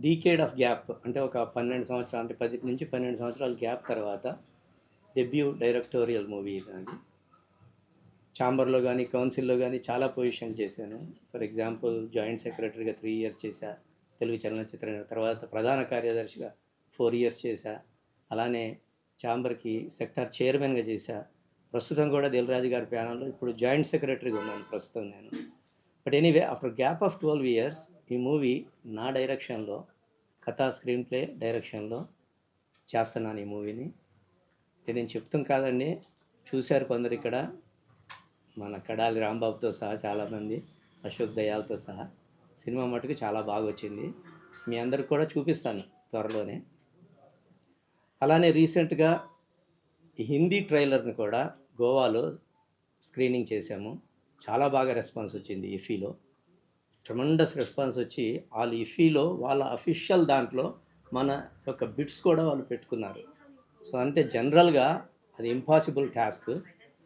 Decade of gap అంటే ఒక 12 సంవత్సరాలు అంటే 10 నుంచి 12 సంవత్సరాల గ్యాప్ తర్వాత డెబ్యూ డైరెక్టోరియల్ మూవీ ఇది అది. ఛాంబర్లో కానీ కౌన్సిల్లో కానీ చాలా పొజిషన్లు చేశాను. ఫర్ ఎగ్జాంపుల్ జాయింట్ సెక్రటరీగా 3 ఇయర్స్ చేశా తెలుగు చలనచిత్ర, తర్వాత ప్రధాన కార్యదర్శిగా 4 ఇయర్స్ చేశా. అలానే ఛాంబర్కి సెక్టార్ చైర్మన్గా చేశా. ప్రస్తుతం కూడా దిల్రాజు గారి ప్యానల్లో ఇప్పుడు జాయింట్ సెక్రటరీగా ఉన్నాను ప్రస్తుతం నేను. But anyway after gap of 12 years ఈ మూవీ నా డైరెక్షన్లో, కథా స్క్రీన్ ప్లే డైరెక్షన్లో చేస్తున్నాను ఈ మూవీని. నేను చెప్తాం కాదండి, చూశారు కొందరు ఇక్కడ, మన కడాలి రాంబాబుతో సహా చాలామంది, అశోక్ దయాల్తో సహా. సినిమా మటుకు చాలా బాగా వచ్చింది. మీ అందరికి కూడా చూపిస్తాను త్వరలోనే. అలానే రీసెంట్గా హిందీ ట్రైలర్ని కూడా గోవాలో స్క్రీనింగ్ చేశాము. చాలా బాగా రెస్పాన్స్ వచ్చింది. ఇఫీలో ట్రమండస్ రెస్పాన్స్ వచ్చి వాళ్ళు ఇఫీలో వాళ్ళ అఫీషియల్ దాంట్లో మన యొక్క బిట్స్ కూడా వాళ్ళు పెట్టుకున్నారు. సో అంటే జనరల్గా అది impossible task,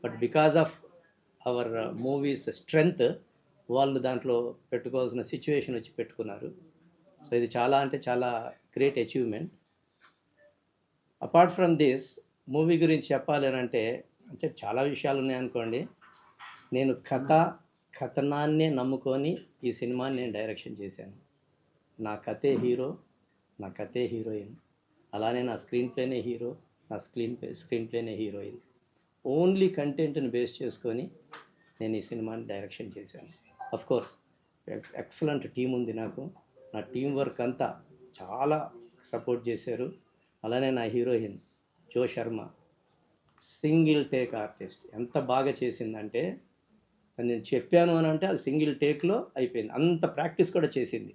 but because of our movies strength వాళ్ళు దాంట్లో పెట్టుకోవాల్సిన సిచ్యువేషన్ వచ్చి పెట్టుకున్నారు. సో ఇది చాలా అంటే చాలా great achievement. Apart from this movie గురించి చెప్పాలి అంటే చాలా విషయాలు ఉన్నాయనుకోండి. నేను కథనాన్నే నమ్ముకొని ఈ సినిమాని నేను డైరెక్షన్ చేశాను. నా కథే హీరో, నా కథే హీరోయిన్. అలానే నా స్క్రీన్ ప్లేనే హీరో, నా స్క్రీన్ ప్లేనే హీరోయిన్. ఓన్లీ కంటెంట్ని బేస్ చేసుకొని నేను ఈ సినిమాని డైరెక్షన్ చేశాను. కోర్స్ ఎక్సలెంట్ టీం ఉంది నాకు. నా టీం వర్క్ అంతా చాలా సపోర్ట్ చేశారు. అలానే నా హీరోయిన్ జో శర్మ సింగిల్ టేక్ ఆర్టిస్ట్. ఎంత బాగా చేసిందంటే, నేను చెప్పాను అని అంటే అది సింగిల్ టేక్లో అయిపోయింది. అంత ప్రాక్టీస్ కూడా చేసింది.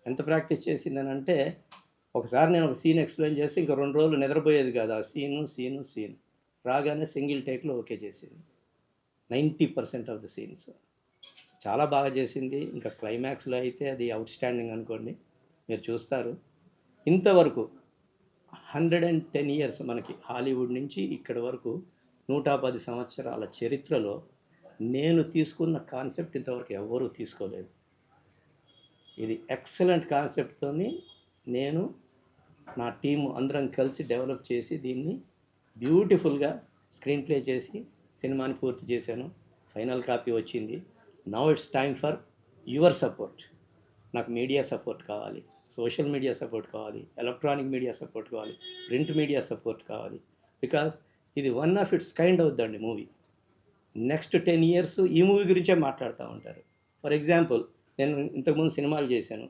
ఎంత ప్రాక్టీస్ చేసిందని అంటే, ఒకసారి నేను ఒక సీన్ ఎక్స్ప్లెయిన్ చేస్తే ఇంకా 2 రోజులు నిద్రపోయేది కాదు. ఆ సీన్ రాగానే సింగిల్ టేక్లో ఓకే చేసింది 90% ఆఫ్ ద సీన్స్. చాలా బాగా చేసింది. ఇంకా క్లైమాక్స్లో అయితే అది అవుట్ స్టాండింగ్ అనుకోండి, మీరు చూస్తారు. ఇంతవరకు 110 ఇయర్స్ మనకి హాలీవుడ్ నుంచి ఇక్కడి వరకు 110 సంవత్సరాల చరిత్రలో నేను తీసుకున్న కాన్సెప్ట్ ఇంతవరకు ఎవ్వరూ తీసుకోలేదు. ఇది ఎక్సలెంట్ కాన్సెప్ట్తోని నేను నా టీము అందరం కలిసి డెవలప్ చేసి దీన్ని బ్యూటిఫుల్గా స్క్రీన్ ప్లే చేసి సినిమాని పూర్తి చేశాను. ఫైనల్ కాపీ వచ్చింది. Now it's time for your support. నాకు మీడియా సపోర్ట్ కావాలి, సోషల్ మీడియా సపోర్ట్ కావాలి, ఎలక్ట్రానిక్ మీడియా సపోర్ట్ కావాలి, ప్రింట్ మీడియా సపోర్ట్ కావాలి. బికాజ్ ఇది వన్ ఆఫ్ ఇట్స్ కైండ్ అవుద్దండి మూవీ. నెక్స్ట్ 10 ఇయర్స్ ఈ మూవీ గురించే మాట్లాడుతూ ఉంటారు. ఫర్ ఎగ్జాంపుల్, నేను ఇంతకుముందు సినిమాలు చేశాను.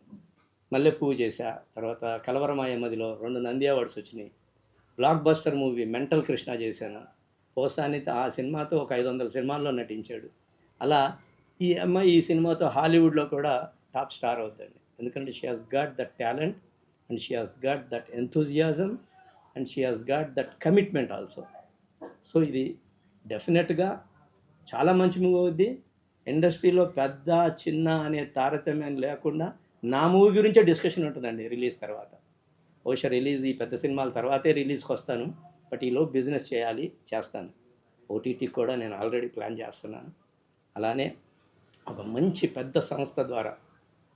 మల్లెపువ్వు చేశా, తర్వాత కలవరమాయమ్మదిలో 2 నంది అవార్డ్స్ వచ్చినాయి. Block buster movie mental Krishna చేశాను. పోసాని ఆ సినిమాతో ఒక 500 సినిమాల్లో నటించాడు. అలా ఈ అమ్మాయి ఈ సినిమాతో హాలీవుడ్లో కూడా టాప్ స్టార్ అవుతుందండి. ఎందుకంటే she has got that talent and she has got that enthusiasm and she has got that commitment also. So ఇది డెఫినెట్గా చాలా మంచి మూవీ అవుద్ది. ఇండస్ట్రీలో పెద్ద చిన్న అనే తారతమ్యం లేకుండా నా మూవీ గురించే డిస్కషన్ ఉంటుందండి రిలీజ్ తర్వాత. బహుశా రిలీజ్ ఈ పెద్ద సినిమాల తర్వాతే రిలీజ్కి వస్తాను, బట్ ఈలో బిజినెస్ చేస్తాను. ఓటీటీకి కూడా నేను ఆల్రెడీ ప్లాన్ చేస్తున్నాను. అలానే ఒక మంచి పెద్ద సంస్థ ద్వారా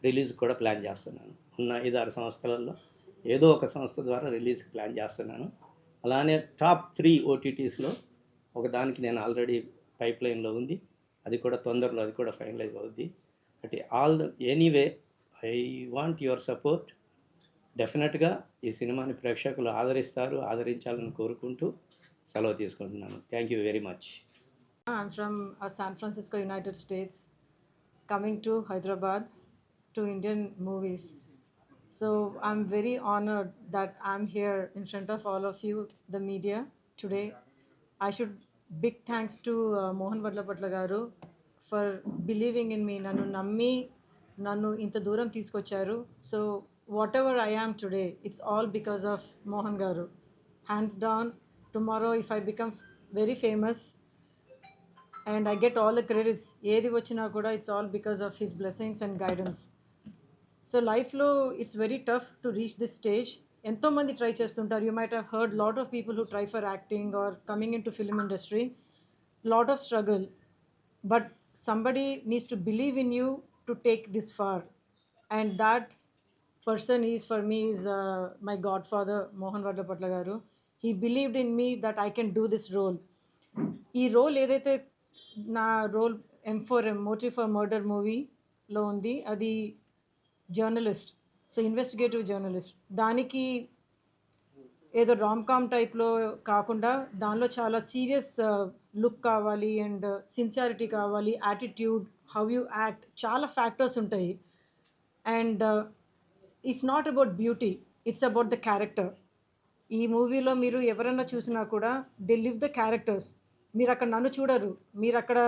రిలీజ్ కూడా ప్లాన్ చేస్తున్నాను. ఉన్న 5-6 సంస్థలలో ఏదో ఒక సంస్థ ద్వారా రిలీజ్కి ప్లాన్ చేస్తున్నాను. అలానే టాప్ 3 ఓటీటీస్లో ఒకదానికి నేను ఆల్రెడీ పైప్ లైన్లో ఉంది. అది కూడా తొందరలో అది కూడా ఫైనలైజ్ అవుద్ది. But anyway I want your support. డెఫినెట్గా ఈ సినిమాని ప్రేక్షకులు ఆదరించాలని కోరుకుంటూ సెలవు తీసుకుంటున్నాను. Thank you very much. I'm from San Francisco, United States, coming to Hyderabad to Indian movies. So I'm very honored that I'm here in front of all of you, the media, today. I should big thanks to Mohan Vadlapatla garu for believing in me. Nannu nammi nannu inta dooram teeskocharu. So whatever I am today, it's all because of Mohan garu. Hands down, tomorrow if I become very famous and I get all the credits, ఏది వచ్చినా కూడా it's all because of his blessings and guidance. So లైఫ్లో it's very tough to reach this stage. ఎంతోమంది try చేస్తుంటారు. You might have heard lot of people who try for acting or coming in to film industry. Lot of struggle, but somebody needs to believe in you to take this far, and that person is for me is my godfather Mohan Varlapatla garu. He believed in me that I can do this role. ఈ role ఏదైతే నా role M4M motive for murder మూవీలో ఉంది, అది journalist, so investigative journalist. దానికి ఏదో romcom టైప్లో కాకుండా దానిలో చాలా సీరియస్ లుక్ కావాలి అండ్ సిన్సియారిటీ కావాలి, యాటిట్యూడ్, హౌ యూ యాక్ట్, చాలా ఫ్యాక్టర్స్ ఉంటాయి. And it's not about beauty, it's about the character. ఈ మూవీలో మీరు ఎవరైనా చూసినా కూడా దే లివ్ ద క్యారెక్టర్స్. మీరు అక్కడ నన్ను చూడరు, మీరు అక్కడ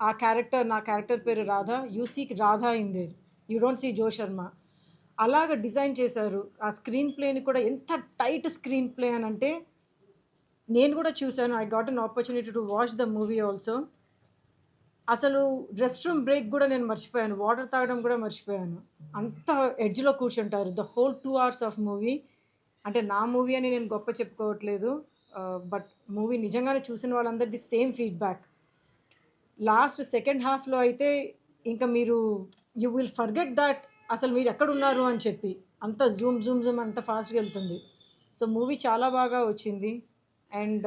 ఆ క్యారెక్టర్, నా క్యారెక్టర్ పేరు Radha, you see Radha in there, you don't see Jo Sharma. అలాగ డిజైన్ చేశారు. ఆ స్క్రీన్ ప్లేని కూడా ఎంత టైట్ స్క్రీన్ ప్లే అని అంటే, నేను కూడా చూశాను. I got an opportunity to watch the movie also. అసలు రెస్ట్ రూమ్ బ్రేక్ కూడా నేను మర్చిపోయాను, వాటర్ తాగడం కూడా మర్చిపోయాను. అంత ఎడ్జ్లో కూర్చుంటారు the whole 2 hours of movie. అంటే నా మూవీ అని నేను గొప్ప చెప్పుకోవట్లేదు, బట్ మూవీ నిజంగానే చూసిన వాళ్ళందరిది సేమ్ ఫీడ్బ్యాక్. లాస్ట్ సెకండ్ హాఫ్లో అయితే ఇంకా మీరు యూ విల్ ఫర్గెట్ దట్ అసలు మీరు ఎక్కడున్నారు అని చెప్పి, అంత జూమ్ జూమ్ జూమ్ అంత ఫాస్ట్గా వెళ్తుంది. సో మూవీ చాలా బాగా వచ్చింది. అండ్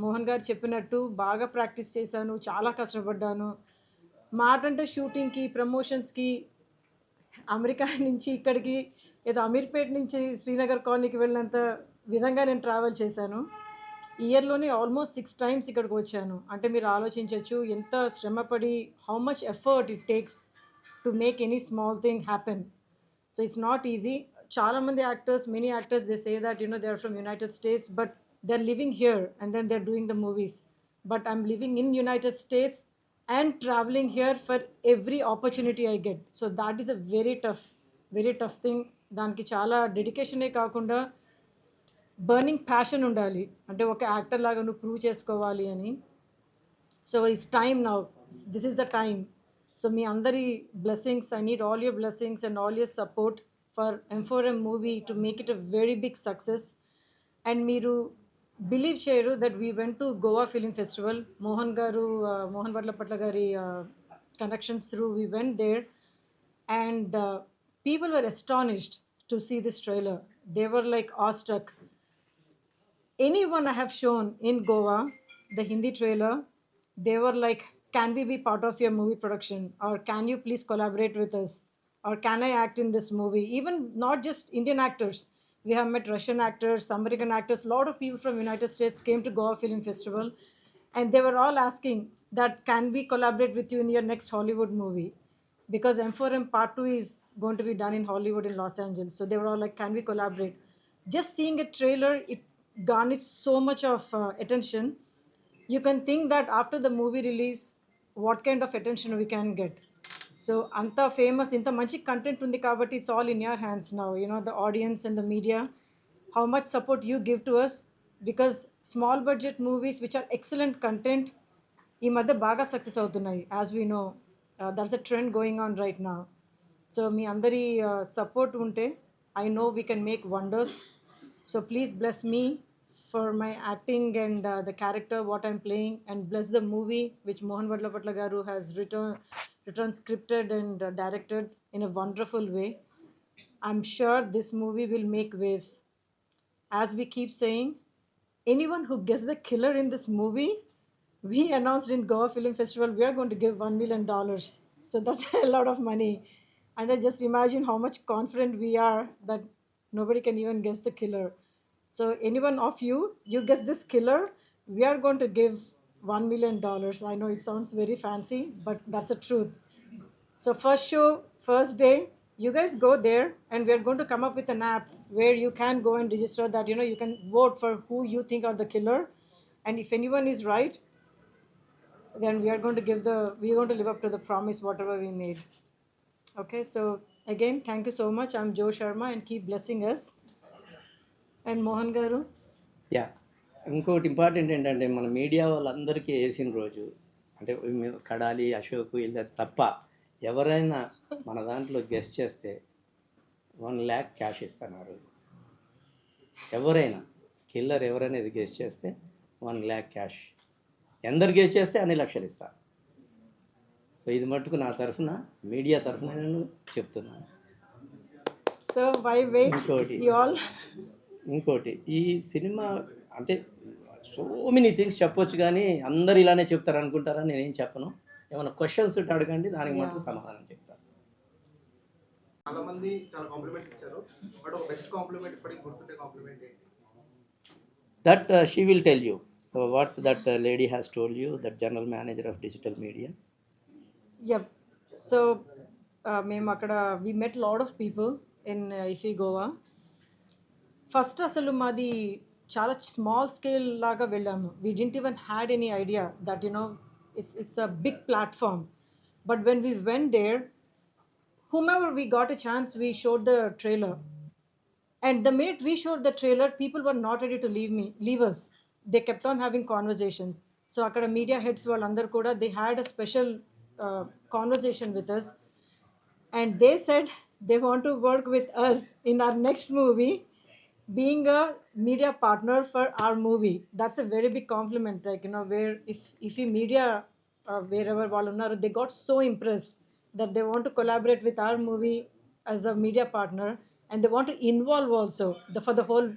మోహన్ గారు చెప్పినట్టు బాగా ప్రాక్టీస్ చేశాను, చాలా కష్టపడ్డాను. మాట అంటే షూటింగ్కి, ప్రమోషన్స్కి అమెరికా నుంచి ఇక్కడికి, ఏదో అమీర్పేట్ నుంచి శ్రీనగర్ కాలనీకి వెళ్ళినంత విధంగా నేను ట్రావెల్ చేశాను. ఇయర్లోనే ఆల్మోస్ట్ 6 times ఇక్కడికి వచ్చాను. అంటే మీరు ఆలోచించవచ్చు ఎంత శ్రమపడి, how much effort it takes to make any small thing happen. So it's not easy. చాలామంది actors, many actors, they say that they are from United States, but they are living here and then they are doing the movies. But I'm living in United States and traveling here for every opportunity I get. So that is a very tough thing. దానికి చాలా డెడికేషనే కాకుండా burning passion ఉండాలి. అంటే ఒక actor లాగా నువ్వు prove చేసుకోవాలి అని. So it's time now, this is the time. So మీ అందరి blessings, I need all your blessings and all your support for M4M movie to make it a very big success. And మీరు believe చేయరు that we went to Goa film festival. Mohan Varlapatla గారి connections through we went there, and people were astonished to see this trailer. They were like awestruck. Anyone I have shown in Goa the Hindi trailer, they were like, can we be part of your movie production, or can you please collaborate with us, or can I act in this movie? Even not just Indian actors, we have met Russian actors, American actors, a lot of people from United States came to Goa Film Festival, and they were all asking that can we collaborate with you in your next Hollywood movie, because M4M Part 2 is going to be done in Hollywood in Los Angeles. So they were all like, can we collaborate? Just seeing a trailer, it garnished so much of attention. You can think that after the movie release, what kind of attention we can get. So anta famous, inta manchi content undi kabatti, it's all in your hands now. The audience and the media, how much support you give to us, because small budget movies which are excellent content ఈ మధ్య బాగా success అవుతున్నాయి. As we know, that's a trend going on right now. So మీ అందరి support ఉంటే I know we can make wonders. So please bless me for my acting and the character what I'm playing, and bless the movie which Mohan Varlapatla garu has written, scripted and directed in a wonderful way. I'm sure this movie will make waves. As we keep saying, anyone who gets the killer in this movie, we announced in Goa Film Festival, we are going to give $1 million. So that's a lot of money. And I just imagine how much confident we are that nobody can even guess the killer. So anyone of you guess this killer, we are going to give $1 million. I know it sounds very fancy, but that's the truth. So first show, first day, you guys go there, and we are going to come up with an app where you can go and register that, you can vote for who you think are the killer. And if anyone is right, then we are going to live up to the promise, whatever we made. Okay, so again, thank you so much. I'm Joe Sharma, and keep blessing us. And Mohan Garu. Yeah, ఇంకోటి important ఏంటంటే మన media వాళ్ళందరికీ వేసిన రోజు, అంటే కడాలి, అశోక్ వీళ్ళ తప్ప ఎవరైనా మన దాంట్లో గెస్ట్ చేస్తే 1 lakh క్యాష్ ఇస్తాను ఆ రోజు. ఎవరైనా కిల్లర్ ఎవరైనా గెస్ట్ చేస్తే 1 lakh క్యాష్, ఎందరు గెస్ట్ చేస్తే అన్ని లక్షలు ఇస్తాను. సో ఇది మట్టుకు నా తరఫున, మీడియా తరఫున నేను చెప్తున్నాను. So why wait? ఇంకోటి You all. ఇంకోటి ఈ సినిమా అంటే సో మెనీ థింగ్స్ చెప్పొచ్చు కానీ అందరు ఇలానే చెప్తారు అనుకుంటారని నేనేం చెప్పను. ఏమైనా క్వశ్చన్స్ ఉంటే అడగండి, దానికి Yeah. మటుకు సమాధానం చెప్తాను. చాలా మంది చాలా కాంప్లిమెంట్స్ ఇచ్చారు. బట్ ఒక బెస్ట్ కాంప్లిమెంట్ ఇప్పటికి గుర్తుండే కాంప్లిమెంట్ ఏంటి? That she will tell you. So what that lady has told you, that general manager of digital media. Yep. So మేము అక్కడ we met lot of people in IFE Goa. First అసలు మాది చాలా small scale లాగా వెళ్ళాము. We didn't even had any idea that it's a big platform. But when we went there, whomever we got a chance, we showed the trailer. And the minute we showed the trailer, people were not ready to leave us. They kept on having conversations. So akkada media heads vallandaru kuda, they had a special conversation with us. And they said they want to work with us in our next movie, being a media partner for our movie. That's a very big compliment. Like, where if you media, wherever వాళ్ళు ఉన్నారు, they got so impressed that they want to collaborate with our movie as a media partner, and they want to involve also for the whole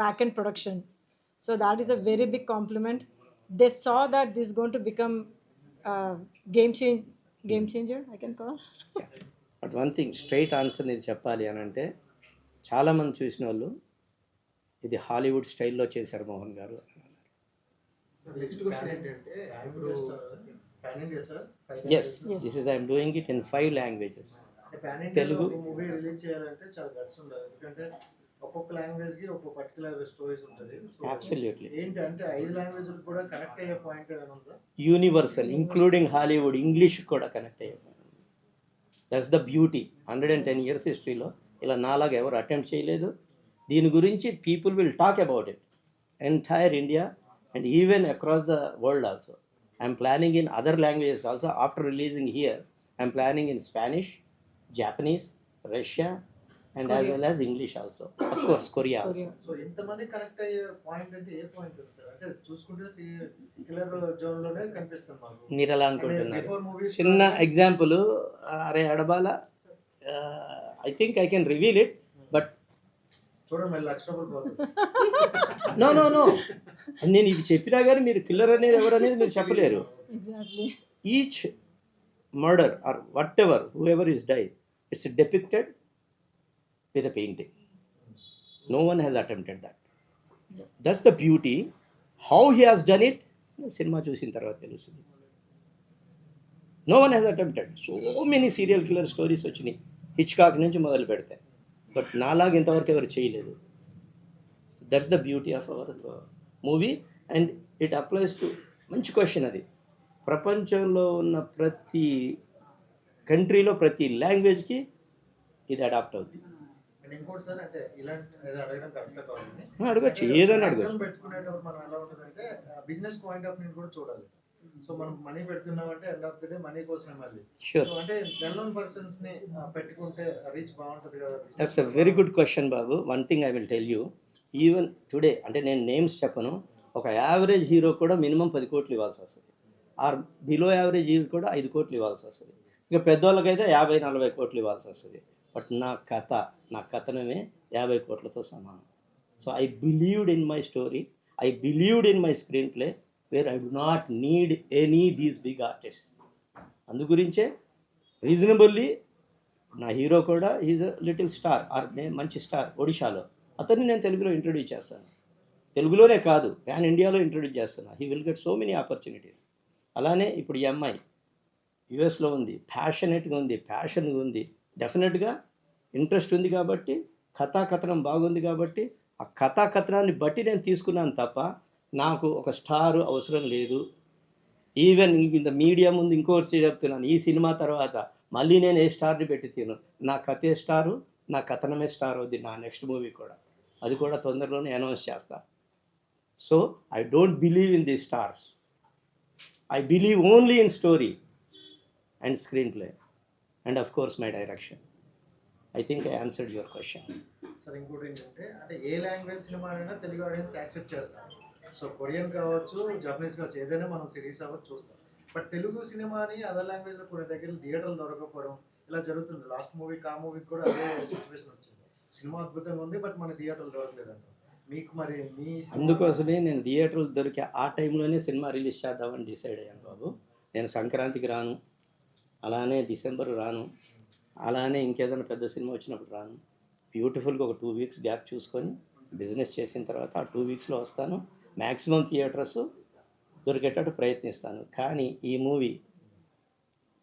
back-end production. So that is a very big compliment. They saw that this is going to become game changer, I can call. But one thing, straight answer ఇది చెప్పాలి అని అంటే, చాలామంది చూసిన వాళ్ళు ఇది Hollywood స్టైల్లో చేశారు మోహన్ గారు అని అన్నారు. సార్ నెక్స్ట్ క్వశ్చన్ ఏంటంటే ఇప్పుడు pan India sir yes, this is I'm doing it in 5 languages. Pan Telugu. India movie release చేయాలంటే చాలా గట్స్ ఉండాలి. ఎందుకంటే ఒక్కొక్క లాంగ్వేజ్ కి ఒక్కొక్క పర్టికులర్ స్టోరీస్ ఉంటుంది. అబ్సల్యూట్లీ. ఏంటి అంటే 5 లాంగ్వేజ్లు కూడా కనెక్ట్ అయ్యే పాయింట్ ఏమైనా ఉందా? యూనివర్సల్, ఇంక్లూడింగ్ హాలీవుడ్, ఇంగ్లీష్ కూడా కనెక్ట్ అయ్యారు. That's the beauty. 110 years హిస్టరీలో ఇలా నాలాగా ఎవరు అటెంప్ట్ చేయలేదు. దీని గురించి people will talk about it entire India and even across the world also. I'm planning in other languages also. After releasing here I'm planning in Spanish, Japanese, Russia and as well as English also, of course Korea also. So ఇంతమంది connect అయ్యే point అంటే ఏ point ఉంది sir? అంటే చూసుకుంటే killer zone లోనే కనిపిస్తుంది మాకు. మీరు ఎలా అనుకుంటున్నారు? బిఫోర్ మూవీస్ చిన్న ఎగ్జాంపుల్, అరే Adabala, I think I can reveal it, but చూడండి మళ్ళీ ₹1,00,000 పోతుంది. నో నో నో, నేను ఇది చెప్పినా కానీ మీరు కిల్లర్ అనేది ఎవరు అనేది మీరు చెప్పలేరు. Exactly. Each murder or whatever, whoever is died, it's depicted with a painting. No one has attempted that. That's the beauty. How he has done it, cinema చూసిన తర్వాత తెలుస్తుంది. No one has attempted. So many serial killer stories వచ్చినాయి Hitchcock నుంచి మొదలు పెడితే, but నాలాగా ఇంతవరకు ఎవరు చేయలేదు. That's the beauty of our movie and it applies to, మంచి క్వశ్చన్ అది. ప్రపంచంలో ఉన్న ప్రతి కంట్రీలో ప్రతి లాంగ్వేజ్కి ఇది అడాప్ట్ అవుతుంది. అండ్ ఇంకోటి సార్, అంటే ఇలాంటి ఏదో అడగడం కరెక్ట్ కావాలని అడగచ్చు, ఏదైనా అడగచ్చు. పెట్టుకునేటప్పుడు మనం ఎలా ఉంటుందంటే బిజినెస్ పాయింట్ ఆఫ్ వ్యూ కూడా చూడాలి. సో మనం మనీ పెడుతున్నామంటే end of the day money కోసమే మళ్ళీ. Sure. సో అంటే వెల్ నోన్ పర్సన్స్ ని పెట్టుకుంటే రీచ్ బాగుంటుంది కదా. That's a very good question బాబు. One thing I will tell you, even today, అంటే నేను నేమ్స్ చెప్పను, ఒక యావరేజ్ హీరో కూడా మినిమం 10 కోట్లు ఇవ్వాల్సి వస్తుంది. ఆర్ బిలో యావరేజ్ హీరో కూడా 5 కోట్లు ఇవ్వాల్సి వస్తుంది. ఇక పెద్దవాళ్ళకైతే 50-40 కోట్లు ఇవ్వాల్సి వస్తుంది. బట్ నా కథనమే 50 కోట్లతో సమానం. So I believed in my story, I believed in my screenplay, where I do not need any these big artist. అందు గురించే రీజనబుల్లీ నా హీరో కూడా is a little star, or మంచి స్టార్ ఒడిశాలో, అతన్ని నేను తెలుగులో ఇంట్రడ్యూస్ చేస్తాను. తెలుగులోనే కాదు, ప్యాన్ ఇండియాలో ఇంట్రడ్యూస్ చేస్తాను. He will get so many opportunities. అలానే ఇప్పుడు ఈ అమ్మాయి యుఎస్లో ఉంది, ప్యాషనెట్గా ఉంది, ప్యాషన్గా ఉంది, డెఫినెట్గా ఇంట్రెస్ట్ ఉంది కాబట్టి, కథాకథనం బాగుంది కాబట్టి, ఆ కథాకథనాన్ని బట్టి నేను తీసుకున్నాను తప్ప నాకు ఒక స్టారు అవసరం లేదు. ఈవెన్ ఇంత మీడియా ముందు ఇంకోటి చెప్తున్నాను, ఈ సినిమా తర్వాత మళ్ళీ నేను ఏ స్టార్ని పెట్టి తిను, నా కథే స్టారు, నా కథనమే స్టార్ అవుద్ది నా నెక్స్ట్ మూవీ కూడా. అది కూడా తొందరలోనే అనౌన్స్ చేస్తా. So I don't believe in the stars, I believe only in story and screen play and of course my direction. I think I answered your question. Sir ఇంకోటి ఏంటంటే, అంటే ఏ లాంగ్వేజ్ సినిమా అయినా Telugu audience accept చేస్తారు. So Korean కావచ్చు, Japanese కావచ్చు, ఏదైనా మనం series అవ్వచ్చు చూస్తాం. బట్ తెలుగు సినిమాని అదర్ లాంగ్వేజ్లో కొన్ని దగ్గర థియేటర్లు దొరకకపోవడం ఇలా జరుగుతుంది. లాస్ట్ మూవీకి ఆ మూవీకి కూడా అదే సిచ్యువేషన్ వచ్చింది. సినిమా అద్భుతంగా ఉంది బట్ మన థియేటర్లు దొరకలేదంట. మీకు మరి మీ సినిమా అందుకోసమే నేను థియేటర్లు దొరికే ఆ టైంలోనే సినిమా రిలీజ్ చేద్దామని డిసైడ్ అయ్యాను బాబు. నేను సంక్రాంతికి రాను, అలానే డిసెంబర్ రాను, అలానే ఇంకేదైనా పెద్ద సినిమా వచ్చినప్పుడు రాను. బ్యూటిఫుల్గా ఒక 2 వీక్స్ గ్యాప్ చూసుకొని బిజినెస్ చేసిన తర్వాత ఆ 2 వీక్స్లో వస్తాను. మ్యాక్సిమం థియేటర్స్ దొరికేటట్టు ప్రయత్నిస్తాను. కానీ ఈ మూవీ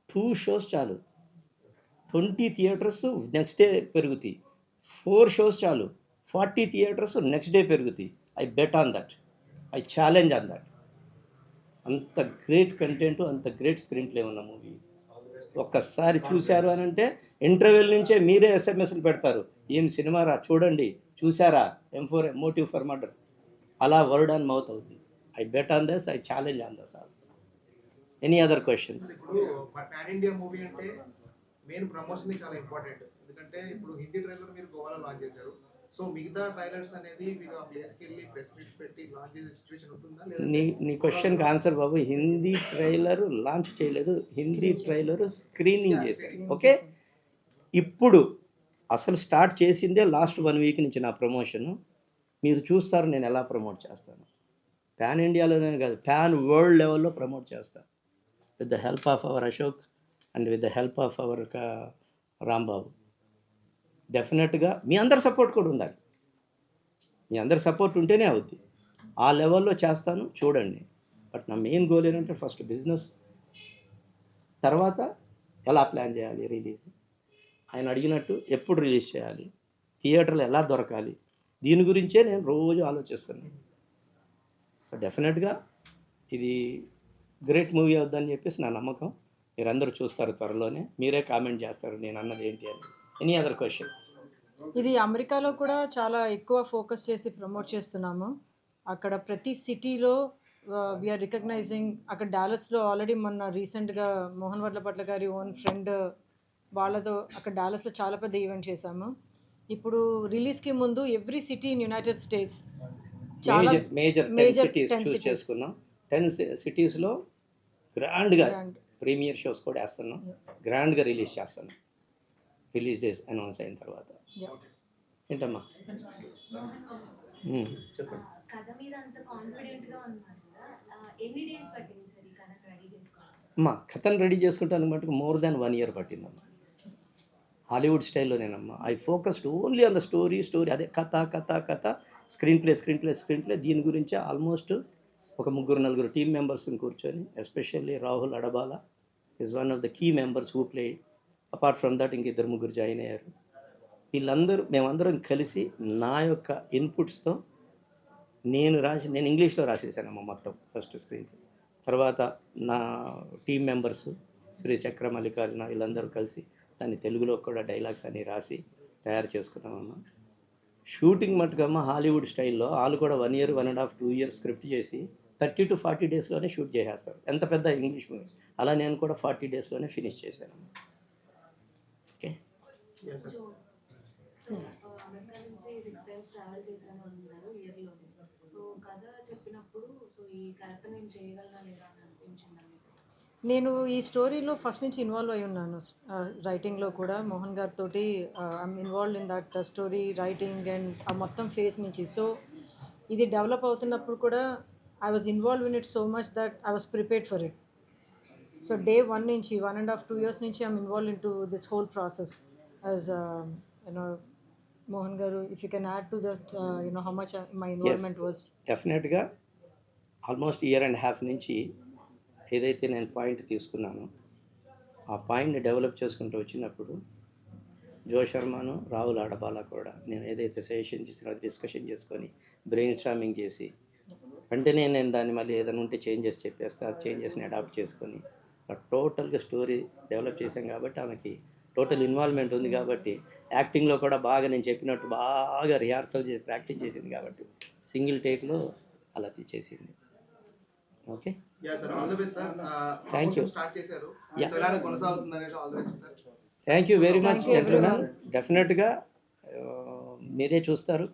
2 షోస్ చాలు, 20 థియేటర్స్ నెక్స్ట్ డే పెరుగుతాయి. 4 షోస్ చాలు, 40 థియేటర్స్ నెక్స్ట్ డే పెరుగుతాయి. I bet on that, I challenge on that. అంత గ్రేట్ కంటెంట్, అంత గ్రేట్ స్క్రీన్ ప్లే ఉన్న మూవీ. ఒక్కసారి చూశారు అని అంటే ఇంటర్వెల్ నుంచే మీరే ఎస్ఎంఎస్లు పెడతారు, ఏం సినిమా రా చూడండి, చూసారా, M4 మోటివ్ ఫర్ మర్డర్, అలా వర్డ్ ఆన్ మౌత్ అవుతుంది. I bet on this, I challenge on this also. Any other questions? ఇప్పుడు పాన్ ఇండియా మూవీ అంటే మెయిన్ ప్రమోషన్ చాలా ఇంపార్టెంట్. ఎందుకంటే ఇప్పుడు హిందీ ట్రైలర్ మీరు గోవాలో లాంచ్ చేశారు. సో మిగతా ట్రైలర్స్ అనేది మీరు ఆ ప్లేస్కి వెళ్ళి ప్రెస్ మీట్స్ పెట్టి లాంచ్ చేసే సిచ్యువేషన్ ఉంటుందా? నీ క్వశ్చన్కి ఆన్సర్ బాబు, హిందీ ట్రైలర్ లాంచ్ చేయలేదు, హిందీ ట్రైలర్ స్క్రీనింగ్ చేశాను. ఓకే, ఇప్పుడు అసలు స్టార్ట్ చేసిందే లాస్ట్ 1 వీక్ నుంచి నా ప్రమోషను. మీరు చూస్తారు నేను ఎలా ప్రమోట్ చేస్తాను. ప్యాన్ ఇండియాలోనే కాదు, ప్యాన్ వరల్డ్ లెవెల్లో ప్రమోట్ చేస్తాను. With the help of our Ashok and with the help of our Rambabu. డెఫినెట్గా మీ అందరి సపోర్ట్ కూడా ఉండాలి. మీ అందరి సపోర్ట్ ఉంటేనే అవుద్ది. ఆ లెవెల్లో చేస్తాను, చూడండి. బట్ నా మెయిన్ గోల్ ఏంటంటే ఫస్ట్ బిజినెస్, తర్వాత ఎలా ప్లాన్ చేయాలి రిలీజ్, ఆయన అడిగినట్టు ఎప్పుడు రిలీజ్ చేయాలి, థియేటర్లు ఎలా దొరకాలి, దీని గురించే నేను రోజు ఆలోచిస్తున్నాను. సో డెఫినెట్గా ఇది గ్రేట్ మూవీ అవుద్దని చెప్పేసి నా నమ్మకం. మీరందరూ చూస్తారు త్వరలోనే, మీరే కామెంట్ చేస్తారు నేను అన్నది ఏంటి అని. Any other questions? ఇది అమెరికాలో కూడా చాలా ఎక్కువ ఫోకస్ చేసి ప్రమోట్ చేస్తున్నాము. అక్కడ ప్రతి సిటీలో వీఆర్ రికగ్నైజింగ్. అక్కడ డాలస్లో ఆల్రెడీ మొన్న రీసెంట్గా మోహన్ వర్లపట్ల గారి ఓన్ ఫ్రెండ్ వాళ్ళతో అక్కడ డాలస్లో చాలా పెద్ద ఈవెంట్ చేశాము. ఇప్పుడు రిలీజ్కి ముందు every city in United states చాలా మేజర్ 10 సిటీస్ చూస్ చేసుకున్నాం. 10 సిటీస్లో గ్రాండ్గా ప్రీమియర్ షోస్ కూడా వేస్తున్నాం, గ్రాండ్గా రిలీజ్ చేస్తున్నాం. రిలీజ్ డేస్ అనౌన్స్ అయిన తర్వాత. ఏంటమ్మా చెప్పండి. కథ మీద అంత కాన్ఫిడెంట్ గా ఉన్నారు కదా, ఎన్ని డేస్ పట్టింది సార్ ఈ కథను రెడీ చేసుకోవడానికి? అమ్మా కథను రెడీ చేసుకుంటానికి మటుకు మోర్ దాన్ 1 ఇయర్ పట్టిందమ్మా. హాలీవుడ్ స్టైల్లోనేనమ్మా. I focused only on the story. అదే కథ, స్క్రీన్ ప్లే. దీని గురించి ఆల్మోస్ట్ ఒక 3-4 టీమ్ మెంబర్స్ని కూర్చొని, especially Rahul Adabala is one of the key members who play. Apart from that ఇంక 2-3 జాయిన్ అయ్యారు. మేమందరం కలిసి నా యొక్క ఇన్పుట్స్తో నేను ఇంగ్లీష్లో రాసేసానమ్మా మొత్తం ఫస్ట్ స్క్రీన్. తర్వాత నా టీం మెంబర్స్ శ్రీ చక్ర మల్లికార్జున వీళ్ళందరూ కలిసి దాన్ని తెలుగులో కూడా డైలాగ్స్ అన్నీ రాసి తయారు చేసుకున్నామమ్మా. షూటింగ్ మటుకమ్మా హాలీవుడ్ స్టైల్లో వాళ్ళు కూడా 1 ఇయర్, 1.5, 2 ఇయర్స్ స్క్రిప్ట్ చేసి 30 to 40 డేస్లోనే షూట్ చేసేస్తారు. ఎంత పెద్ద ఇంగ్లీష్ మూవీ. అలా నేను కూడా 40 డేస్లోనే ఫినిష్ చేశానమ్మా. ఓకే. అమెరికా నుంచి 6 times ట్రావెల్ చేశాను అన్నారు ఇయర్లో. సో కథ చెప్పినప్పుడు సో ఈ క్యారెక్టర్ నేను చేయగలనా లేదా అని అనిపించింది మీకు? నేను ఈ స్టోరీలో ఫస్ట్ నుంచి ఇన్వాల్వ్ అయి ఉన్నాను. రైటింగ్లో కూడా మోహన్ గారితో I'm involve in that story writing and ఆ మొత్తం ఫేస్ నుంచి. సో ఇది డెవలప్ అవుతున్నప్పుడు కూడా I was involve in it so much that I was prepared for it. So day 1 నుంచి 1.5, 2 years నుంచి I'm involve in to this whole process as Mohan garu. If you can add to that how much my involvement was. డెఫినెట్గా almost 1.5 years నుంచి ఏదైతే నేను point తీసుకున్నానో ఆ పాయింట్ని develop చేసుకుంటూ వచ్చినప్పుడు జో శర్మను, రాహుల్ అడబాలా కూడా నేను ఏదైతే సజెషన్ చేసినా డిస్కషన్ చేసుకొని బ్రెయిన్ స్టార్మింగ్ చేసి వెంటనే నేను దాన్ని మళ్ళీ ఏదైనా ఉంటే చేంజెస్ చెప్పేస్తే ఆ చేంజెస్ని అడాప్ట్ చేసుకొని టోటల్గా స్టోరీ డెవలప్ చేశాం. కాబట్టి ఆమెకి టోటల్ ఇన్వాల్వ్మెంట్ ఉంది. కాబట్టి యాక్టింగ్లో కూడా బాగా నేను చెప్పినట్టు బాగా రిహార్సల్ చేసి ప్రాక్టీస్ చేసింది. కాబట్టి సింగిల్ టేక్లో అలా చేసింది. Okay, thank you. Thank you very much gentlemen. డెఫినెట్గా మీరే చూస్తారు,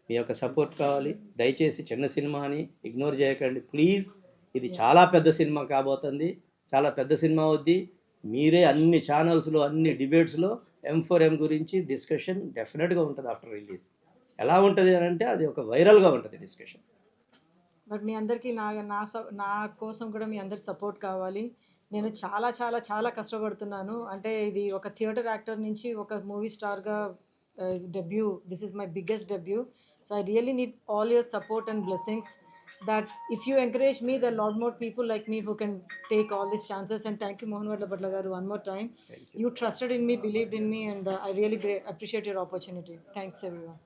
మీ యొక్క సపోర్ట్ కావాలి. దయచేసి చిన్న సినిమా అని ఇగ్నోర్ చేయకండి ప్లీజ్. ఇది చాలా పెద్ద సినిమా కాబోతుంది, చాలా పెద్ద సినిమా అవుద్ది. మీరే అన్ని ఛానల్స్లో అన్ని డిబేట్స్లో M4M గురించి డిస్కషన్ డెఫినెట్గా ఉంటుంది ఆఫ్టర్ రిలీజ్. ఎలా ఉంటుంది అని అంటే అది ఒక వైరల్గా ఉంటుంది డిస్కషన్. బట్ మీ అందరికీ నా కోసం కూడా మీ అందరి సపోర్ట్ కావాలి. నేను చాలా చాలా చాలా కష్టపడుతున్నాను. అంటే ఇది ఒక థియేటర్ యాక్టర్ నుంచి ఒక మూవీ స్టార్గా debut. This is my biggest debut. So I really need all your support and blessings. That if you encourage me, there are a lot more people like me who can take all these chances. And thank you, Mohan Bhatla garu, one more time. You trusted in me, believed in me, and I really appreciate your opportunity. Thanks, everyone.